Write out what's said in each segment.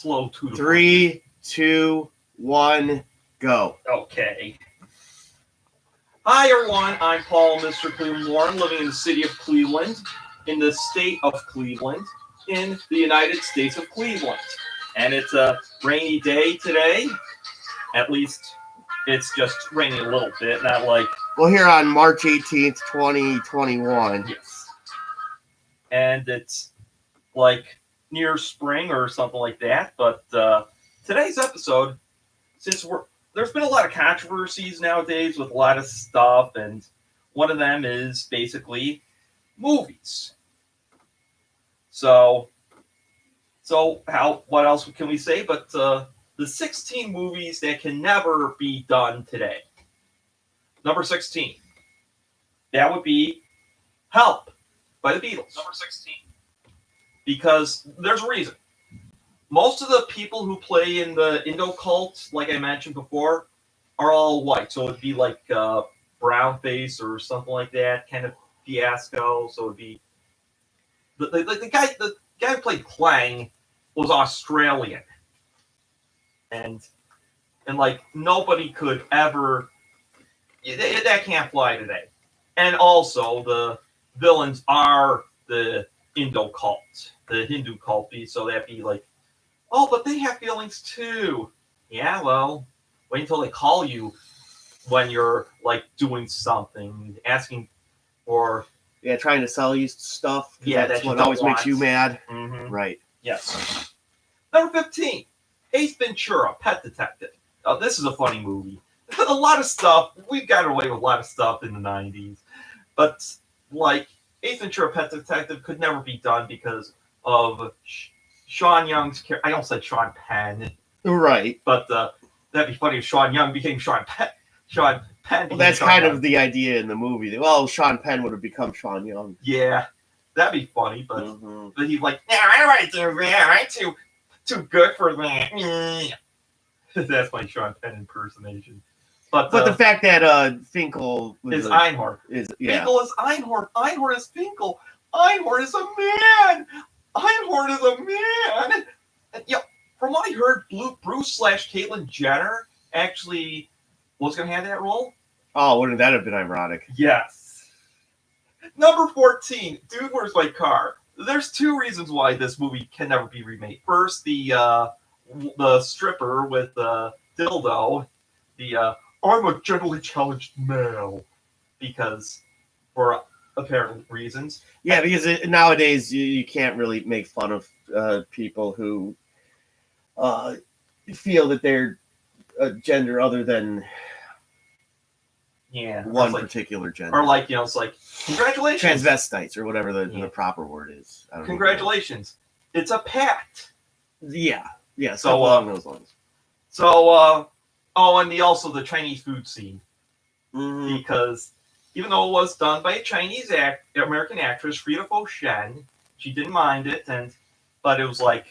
slow to the 3, 2, 1, go. Okay. Hi, everyone. I'm Paul, Mr. Cleveland Warren, living in the city of Cleveland, in the state of Cleveland, in the United States of Cleveland. And it's a rainy day today. At least it's just raining a little bit, not like... Well, here on March 18th, 2021. Yes. And it's like near spring or something like that. But today's episode, since there's been a lot of controversies nowadays with a lot of stuff, and one of them is basically movies. So what else can we say but the 16 movies that can never be done today. Number 16. That would be Help by the Beatles. Number 16. Because there's a reason. Most of the people who play in the Indo cult, like I mentioned before, are all white. So it'd be like Brownface or something like that, kind of fiasco. So it'd be the guy who played Clang was Australian, and like nobody could ever. That can't fly today. And also the villains are the Indo cult, the Hindu cult. So that'd be like, oh, but they have feelings too. Yeah, well, wait until they call you when you're like doing something, asking for... Yeah, trying to sell you stuff. Yeah, that's what always makes you mad. Mm-hmm. Right. Yes. Number 15, Ace Ventura, Pet Detective. Oh, this is a funny movie. A lot of stuff, we've gotten away with a lot of stuff in the 90s. But, like, Ace Ventura, Pet Detective could never be done because of Sean Young's character. I almost said Sean Penn. Right. But that'd be funny if Sean Young became Sean Penn. Sean Penn. Well, that's kind of the idea in the movie. Well, Sean Penn would have become Sean Young. Yeah, that'd be funny. But but he's like, yeah, I don't want to do that. I'm too good for that. That's my Sean Penn impersonation. But the fact that Finkel is Einhorn. Finkel is Einhorn. Einhorn is Finkel. Einhorn is a man. Einhorn is a man. And, yeah, from what I heard, Bruce / Caitlyn Jenner actually was going to have that role. Oh, wouldn't that have been ironic? Yes. Number 14, Dude, Where's My Car? There's two reasons why this movie can never be remade. First, the stripper with dildo, I'm a gently challenged male, because for apparent reasons. Yeah, because nowadays you can't really make fun of people who feel that they're a gender other than one particular gender. Or like, it's like, congratulations. Transvestites or whatever the proper word is. I don't congratulations. Know. It's a pat. Yeah, so along those lines. So, and also the Chinese food scene. Mm-hmm. Because even though it was done by a Chinese American actress, Frida Shen, she didn't mind it, but it was like,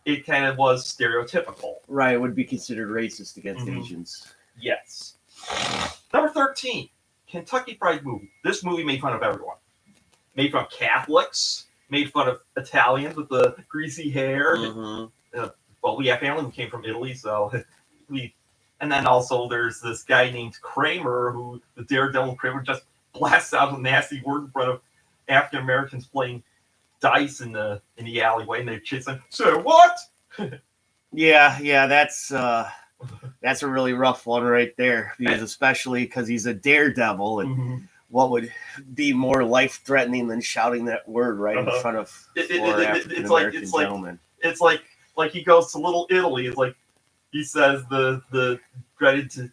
it kind of was stereotypical. Right, it would be considered racist against Asians. Yes. Number 13, Kentucky Fried Movie. This movie made fun of everyone. Made fun of Catholics, made fun of Italians with the greasy hair. Mm-hmm. Well, we have family who came from Italy, so and then also there's this guy named Kramer, who the Daredevil Kramer just blasts out a nasty word in front of African Americans playing dice in the alleyway, and they chase them. So what? Yeah, that's a really rough one right there, because especially because he's a daredevil, and what would be more life-threatening than shouting that word right in front of four African American gentlemen? It's like he goes to Little Italy. It's like he says the dreaded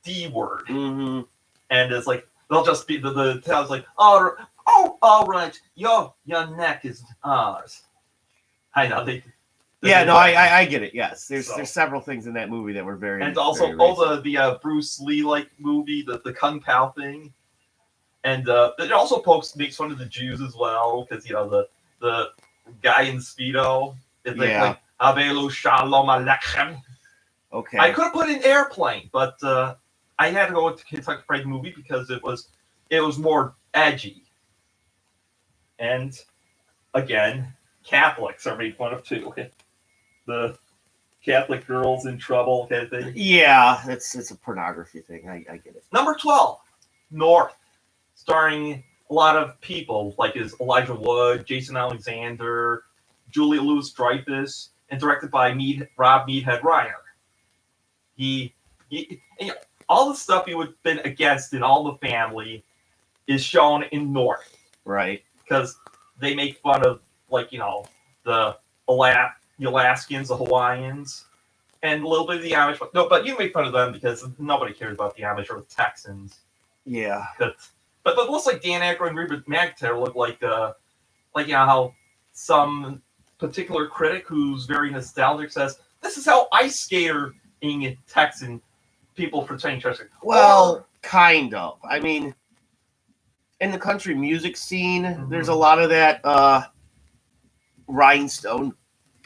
D word, and it's like they'll just be the town's like, oh, all right, your neck is ours. I know they. I get it. Yes, there's several things in that movie that were very, and also very the Bruce Lee like movie, the Kung Pao thing, and it also makes fun of the Jews as well, because the guy in Speedo is like Avelu Shalom Aleichem. Okay. I could have put in Airplane, but I had to go with the Kentucky Fried Movie because it was more edgy, and again, Catholics are made fun of too. the Catholic girls in trouble kind of thing. Yeah, it's a pornography thing. I get it. Number 12, North, starring a lot of people like is Elijah Wood, Jason Alexander, Julia Louis-Dreyfus, and directed by Rob Meathead Reiner. He all the stuff he would have been against in All the Family is shown in North. Right. Because they make fun of, like, the Alaskans, the Hawaiians, and a little bit of the Amish. But you make fun of them because nobody cares about the Amish or the Texans. Yeah. But it looks like Dan Aykroyd and Reba McEntire look like how some particular critic who's very nostalgic says, this is how ice skating Texan people portraying Texas. Well, kind of. I mean, in the country music scene, there's a lot of that rhinestone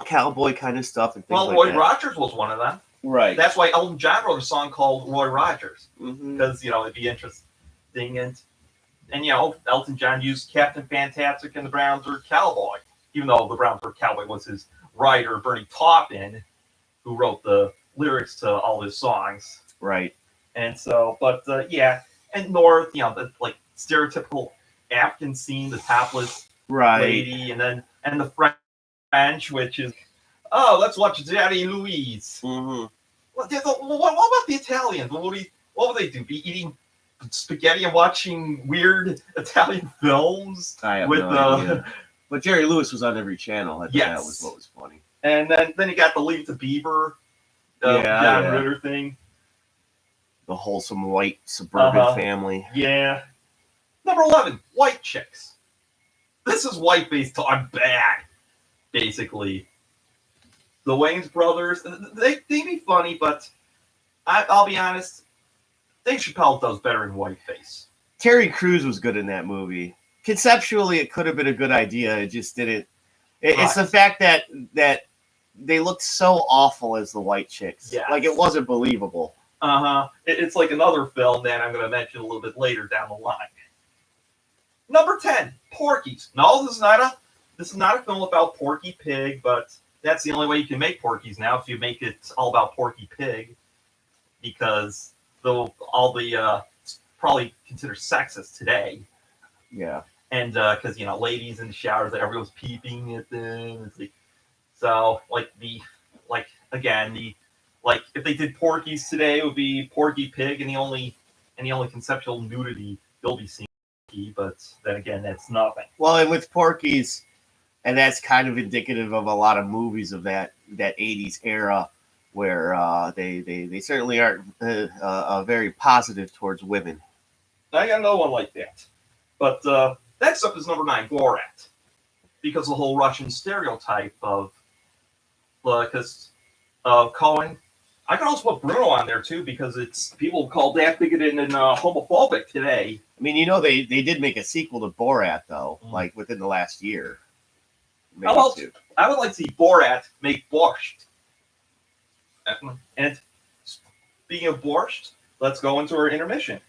cowboy kind of stuff and things like Roy that. Rogers was one of them. Right. That's why Elton John wrote a song called Roy Rogers, Mm-hmm. because it'd be interesting, and Elton John used Captain Fantastic and the Browns Were Cowboy, even though the Browns Were Cowboy was his writer Bernie Taupin, who wrote the lyrics to all his songs. Right. And so, and North, the like stereotypical African scene, the topless lady, and the French, which is, oh, let's watch Daddy Louise. Mm-hmm. What about the Italians? What would they do? Be eating spaghetti and watching weird Italian films? I have no idea. But Jerry Lewis was on every channel. I think that was what was funny. And then you got the Leave It to Beaver, John Ritter thing. The wholesome white suburban family. Yeah. Number 11, White Chicks. This is whiteface on bad, basically. The Wayans brothers, they be funny, but I'll be honest, Dave Chappelle does better in whiteface. Terry Crews was good in that movie. Conceptually, it could have been a good idea. It just didn't. It's the fact that they looked so awful as the white chicks. Yes. Like, it wasn't believable. It's like another film that I'm going to mention a little bit later down the line. Number 10, Porky's. No, this is not a film about Porky Pig, but that's the only way you can make Porky's now, if you make it all about Porky Pig, because all the probably considered sexist today. Yeah. And because ladies in the showers, everyone's peeping at them. It's like, so if they did Porky's today, it would be Porky Pig, and the only conceptual nudity you'll be seeing. But then again, that's nothing. Well, and with Porky's, and that's kind of indicative of a lot of movies of that 80s era, where they certainly aren't very positive towards women. I got another one like that. But next up is number 9, Borat. Because the whole Russian stereotype of Cohen. I can also put Bruno on there too, because it's people call that bigoted and homophobic today. I mean, they did make a sequel to Borat though, like within the last year. I would like to see Borat make borscht. And speaking of borscht, let's go into our intermission.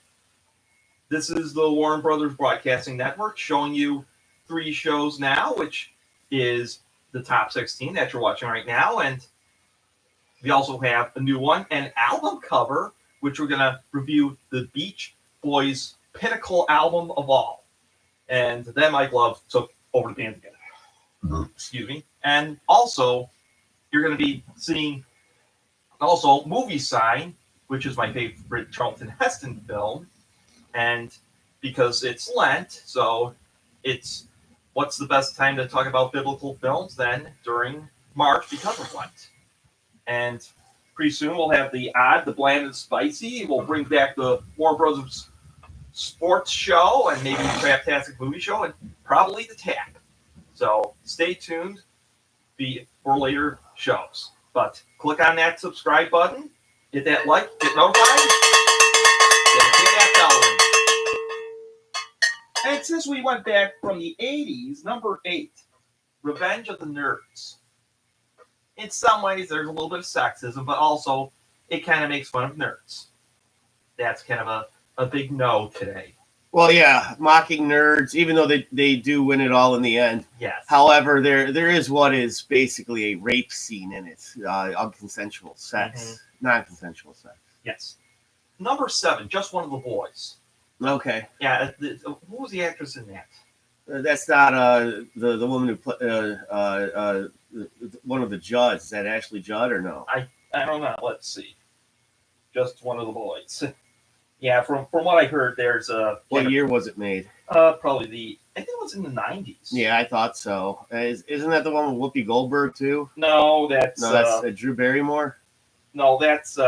This is the Warner Brothers Broadcasting Network showing you 3 shows now, which is the top 16 that you're watching right now, and we also have a new one, an album cover, which we're going to review the Beach Boys' pinnacle album of all. And then Mike Love took over the band again. Excuse me. And also, you're going to be seeing also Movie Sign, which is my favorite Charlton Heston film. And because it's Lent, so it's what's the best time to talk about biblical films then during March because of Lent. And pretty soon we'll have the Odd, the Bland, and Spicy. We'll bring back the Warner Brothers Sports Show and maybe the Craptastic Movie Show and probably the Tap. So stay tuned for later shows. But click on that subscribe button, hit that like, get notified, hit that bell. And since we went back from the 80s, number 8, Revenge of the Nerds. In some ways, there's a little bit of sexism, but also it kind of makes fun of nerds. That's kind of a big no today. Well, yeah, mocking nerds, even though they do win it all in the end. Yes. However, there is what is basically a rape scene in it, unconsensual sex, non-consensual sex. Yes. Number 7, Just One of the Boys. Okay, Yeah, who was the actress in that? that's not the woman who played one of the Judds. Is that Ashley Judd or no? I don't know. Let's see. Just One of the Boys. Yeah, from what I heard, there's a What year was it made? probably I think it was in the 90s. Yeah, I thought so. Isn't that the one with Whoopi Goldberg too? No, that's Drew Barrymore. no, that's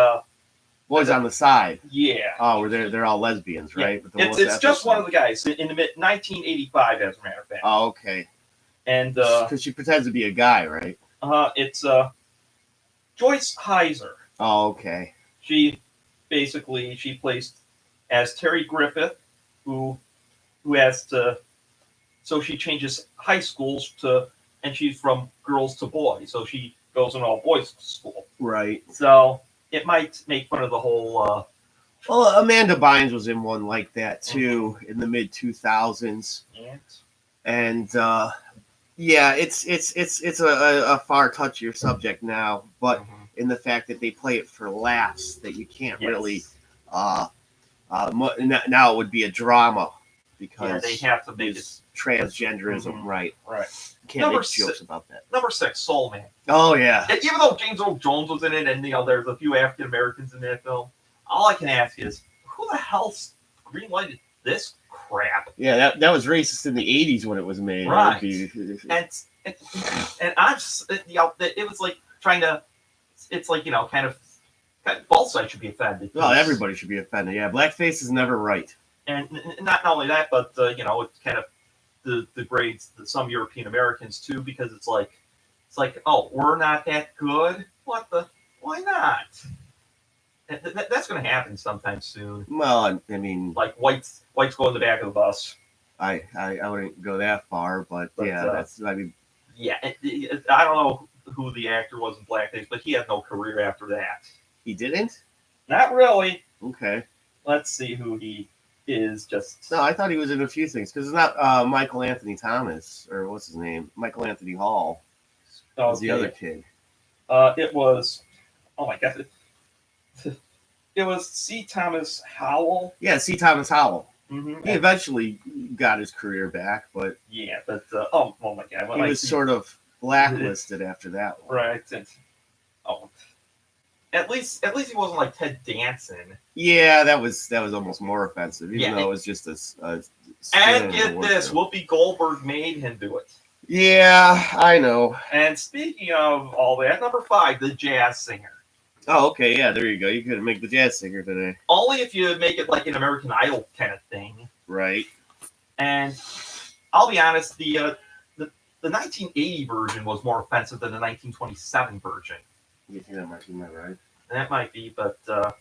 Boys on the Side. yeah. Oh, where they're all lesbians, right? Yeah. It's just one of the guys in the mid 1985, as a matter of fact. Oh, okay. And because she pretends to be a guy, right? it's Joyce Heiser. Oh, okay. She plays as Terry Griffith, who has to. So she changes high schools and she's from girls to boys, so she goes in all boys school. Right. So it might make fun of the whole. Well, Amanda Bynes was in one like that too in the mid 2000s, and yeah, it's a far touchier subject now, but in the fact that they play it for laughs, that you can't really. Now it would be a drama because they have to make it transgenderism, right? Right. Can't make jokes about that. Number 6, Soul Man. Oh yeah. And even though James Earl Jones was in it, and there's a few African Americans in that film, all I can ask is, who the hell greenlighted this crap? Yeah, that was racist in the '80s when it was made. Right. And I'm just, it was like trying to. It's like kind of both sides should be offended. Well, everybody should be offended. Yeah, blackface is never right. And not only that, but it kind of degrades some European Americans too, because it's like, oh, we're not that good. Why not? That's going to happen sometime soon. Well, I mean, like whites go in the back of the bus. I wouldn't go that far, but yeah, that's. I mean, yeah, I don't know who the actor was in blackface, but he had no career after that. He didn't. Not really. Okay. Let's see who he is. Just no, I thought he was in a few things because it's not Michael Anthony Thomas or what's his name, Michael Anthony Hall. Was the other kid. It was. Oh my God. It was C. Thomas Howell. Yeah, C. Thomas Howell. Mm-hmm. He eventually got his career back, but yeah, but oh my God, he was sort of blacklisted after that one. Right. And, at least he wasn't like Ted Danson. Yeah, that was almost more offensive, even though it was just a and get this, Whoopi Goldberg made him do it. Yeah, I know. And speaking of all that, number 5, the jazz singer. Oh, okay, yeah, there you go. You couldn't make the jazz singer today. Only if you make it like an American Idol kind of thing. Right. And I'll be honest, the 1980 version was more offensive than the 1927 version. You think that might be right? That might be, but well,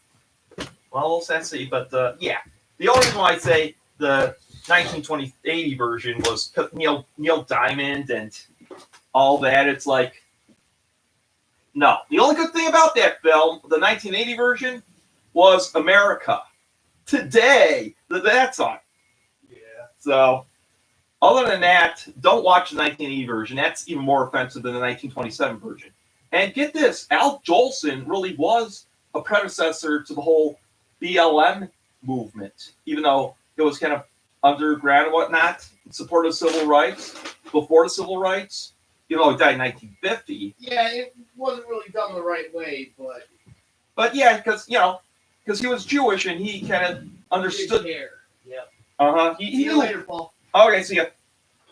we'll see. But yeah, the only reason why I say the 1980 version was Neil Diamond and all that. It's like, no. The only good thing about that film, the 1980 version, was America. Today, that song. Yeah. So, other than that, don't watch the 1980 version. That's even more offensive than the 1927 version. And get this, Al Jolson really was a predecessor to the whole BLM movement, even though it was kind of underground and whatnot, in support of civil rights, before the civil rights. He died in 1950. Yeah, it wasn't really done the right way, but... But yeah, because he was Jewish and he kind of understood... Yeah. Uh-huh. See you later, Paul. Okay, see ya.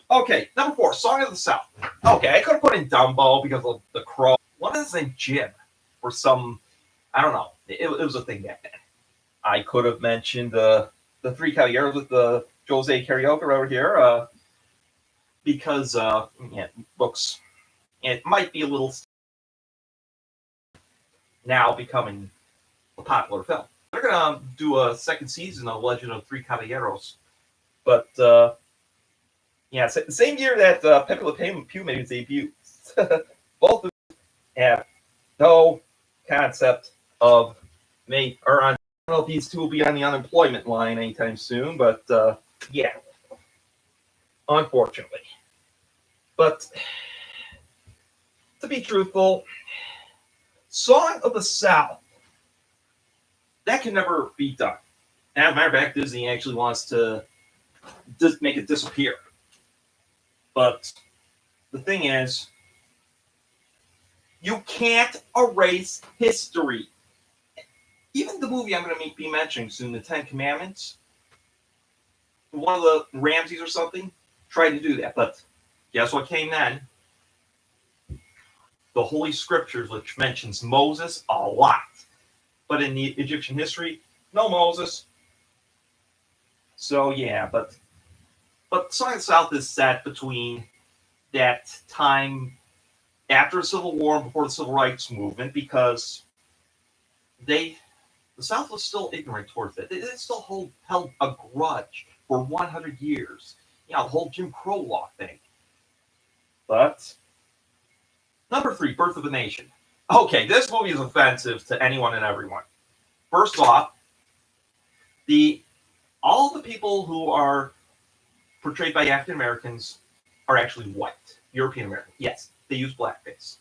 Okay, number 4, Song of the South. Okay, I could have put in Dumbo because of the crow. What is his name? Jim. Or some, I don't know. It was a thing back then. I could have mentioned the Three Caballeros with the Jose Karaoke over here, because books. It might be a little now becoming a popular film. They're gonna do a second season of Legend of Three Caballeros, but yeah, same year that Pepe Le Pew made his debut. Both of them have no concept of I don't know if these two will be on the unemployment line anytime soon, but Yeah, unfortunately. But to be truthful, Song of the South, that can never be done. And as a matter of fact, Disney actually wants to just make it disappear. But the thing is, you can't erase history. Even the movie I'm going to be mentioning soon, The Ten Commandments, one of the Ramses or something tried to do that. But guess what came then? The Holy Scriptures, which mentions Moses a lot. But in the Egyptian history, no Moses. So yeah, but Song of the South is set between that time after the Civil War and before the Civil Rights Movement, because the South was still ignorant towards it. They still held a grudge for 100 years. You know, the whole Jim Crow law thing. But number 3, Birth of a Nation. Okay, this movie is offensive to anyone and everyone. First off, all the people who are portrayed by African Americans are actually white, European American. Yes, they use blackface.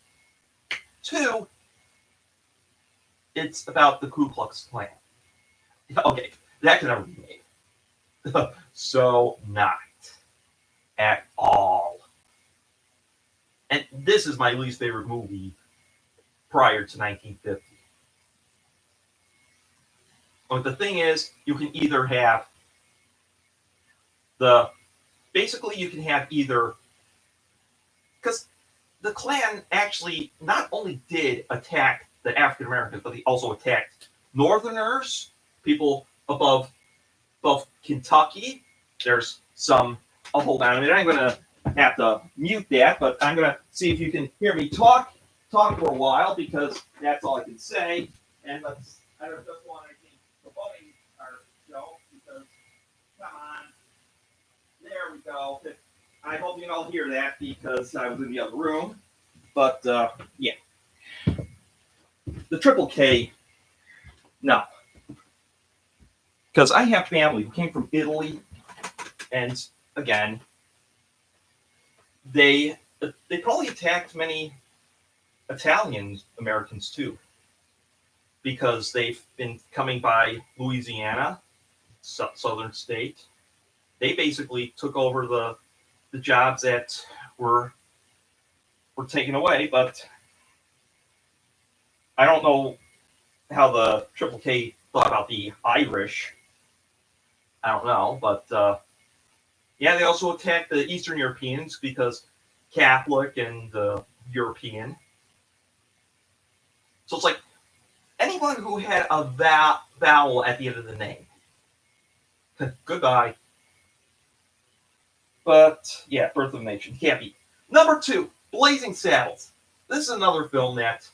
2, it's about the Ku Klux Klan. Okay, that can never be made. So not at all. And this is my least favorite movie prior to 1950. But the thing is, you can either have you can have either, because the Klan actually not only did attack the African Americans, but they also attacked Northerners, people above Kentucky. There's some. I'll hold on a minute. I'm going to have to mute that, but I'm going to see if you can hear me talk for a while, because that's all I can say. And I don't just want to keep promoting our show, because come on. There we go. I hope you can all hear that, because I was in the other room. But yeah. The Triple K, no. Because I have family who came from Italy, and again, they probably attacked many Italian Americans too, because they've been coming by Louisiana, southern state. They basically took over the jobs that were taken away, but I don't know how the Triple K thought about the Irish. I don't know, but yeah, they also attacked the Eastern Europeans because Catholic and European. So it's like anyone who had a vowel at the end of the name. Goodbye. But yeah, Birth of a Nation can't be. Number 2, Blazing Saddles. This is another film that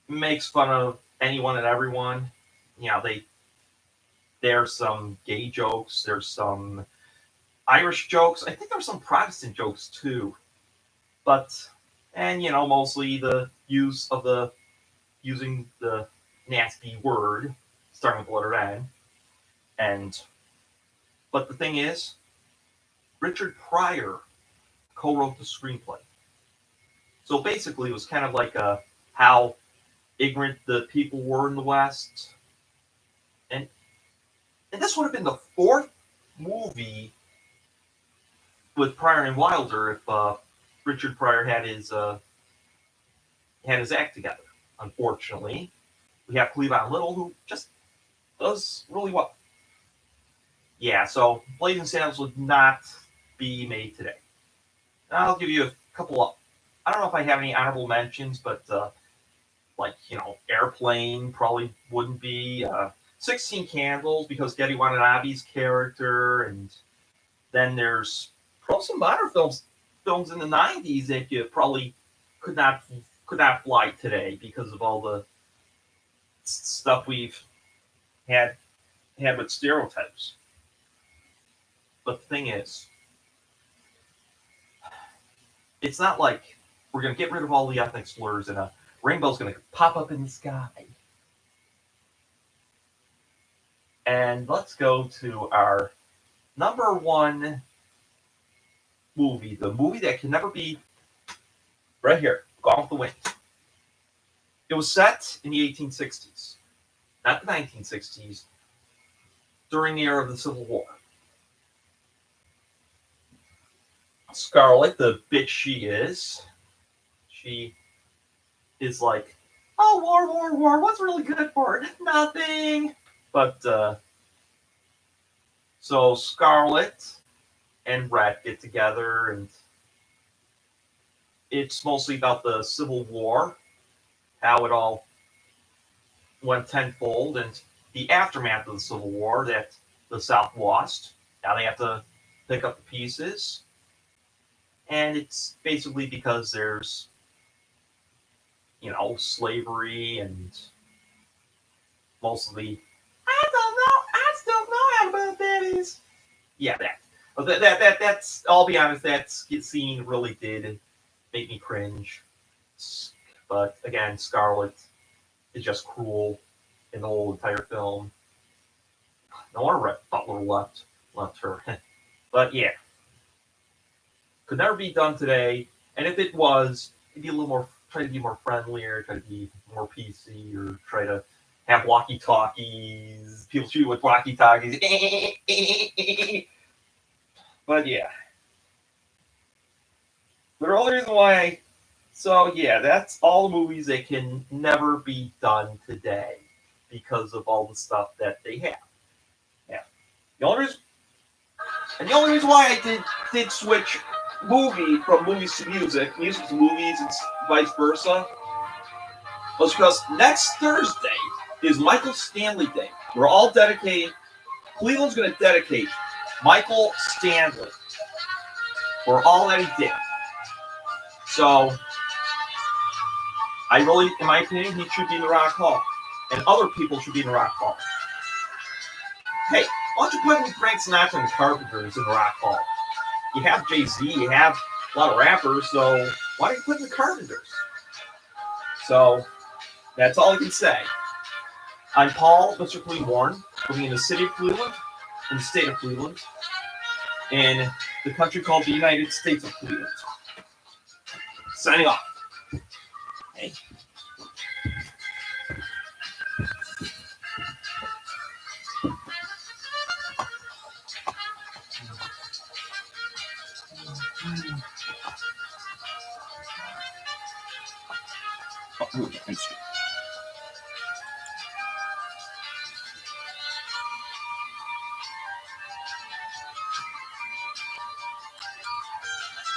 makes fun of anyone and everyone. You know, there's some gay jokes, there's some Irish jokes. I think there's some Protestant jokes too. And mostly the use of using the nasty word starting with the letter N. But the thing is, Richard Pryor co-wrote the screenplay. So basically, it was kind of like how ignorant the people were in the West. And this would have been the 4th movie with Pryor and Wilder if Richard Pryor had his act together. Unfortunately, we have Cleavon Little, who just does really well. Yeah, so Blazing Saddles would not be made today. I'll give you a couple of. I don't know if I have any honorable mentions, but Airplane probably wouldn't be. 16 Candles, because Geddy Watanabe's character, and then there's probably some modern films in the 90s that you probably could not fly today because of all the stuff we've had with stereotypes. But the thing is, it's not like we're going to get rid of all the ethnic slurs and a rainbow's going to pop up in the sky. And let's go to our number one movie, the movie that can never be, right here, Gone with the Wind. It was set in the 1860s, not the 1960s, during the era of the Civil War. Scarlet, the bitch she is like, oh, war, what's really good for it? Nothing. But, so Scarlet and Red get together, and it's mostly about the Civil War, how it all went tenfold, and the aftermath of the Civil War that the South lost. Now they have to pick up the pieces. And it's basically because there's, slavery and mostly, I still know how about that is. Yeah, that. That's, I'll be honest, that scene really did make me cringe. But again, Scarlet is just cruel in the whole entire film. No wonder Rhett Butler left her. But yeah. Could never be done today. And if it was, it'd be a little more, try to be more friendlier, try to be more PC, or try to have walkie-talkies, people shoot with walkie-talkies. But yeah. The only reason why, so yeah, that's all the movies that can never be done today because of all the stuff that they have. Yeah. The only reason why I did switch from movies to music to movies, and vice versa, was because next Thursday is Michael Stanley Day. We're all dedicating, Cleveland's going to dedicate Michael Stanley for all that he did. So, I really, in my opinion, he should be in the Rock Hall. And other people should be in the Rock Hall. Hey, why don't you put me Frank Sinatra and the Carpenters in the Rock Hall? You have Jay-Z, you have a lot of rappers, so why don't you put in the Carpenters? So, that's all I can say. I'm Paul, Mr. Cleveland, living in the city of Cleveland, in the state of Cleveland, in the country called the United States of Cleveland. Signing off. Hey. Oh,